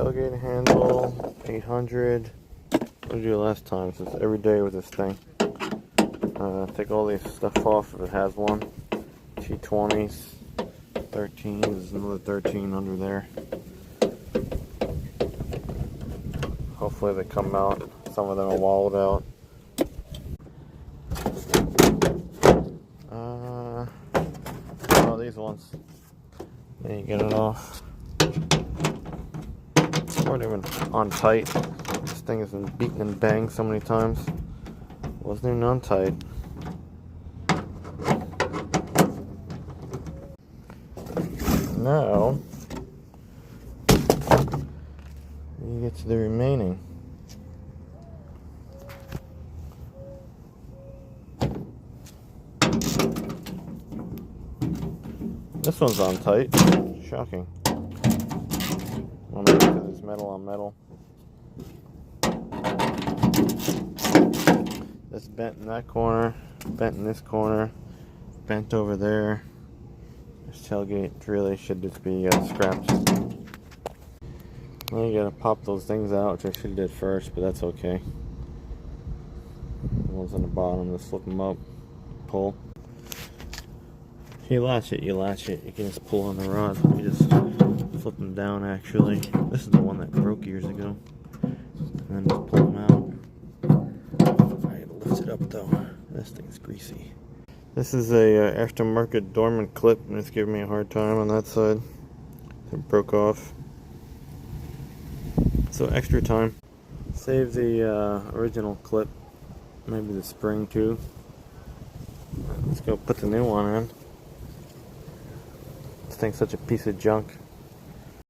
tailgate handle, 800. What did I do last time? So it's every day with this thing. Take all this stuff off if it has one. T20s, 13. There's another 13 under there. Hopefully they come out. Some of them are walled out. Oh, these ones. Then you get it off. Weren't even on tight. This thing has been beaten and banged so many times. Wasn't even on tight. Now you get to the remaining. This one's on tight. Shocking. Well, maybe because it's metal on metal. This bent in that corner, bent in this corner, bent over there. This tailgate really should just be scrapped. Well, you gotta pop those things out, which I should have did first, but that's okay. The ones on the bottom, just flip them up, pull. You latch it, you latch it. You can just pull on the rod. You just flip them down, actually. This is the one that broke years ago. And then just pull them out. I gotta lift it up, though. This thing's greasy. This is a aftermarket dormant clip, and it's giving me a hard time on that side. It broke off. So extra time. Save the original clip. Maybe the spring, too. Let's go put the new one in. This thing's such a piece of junk.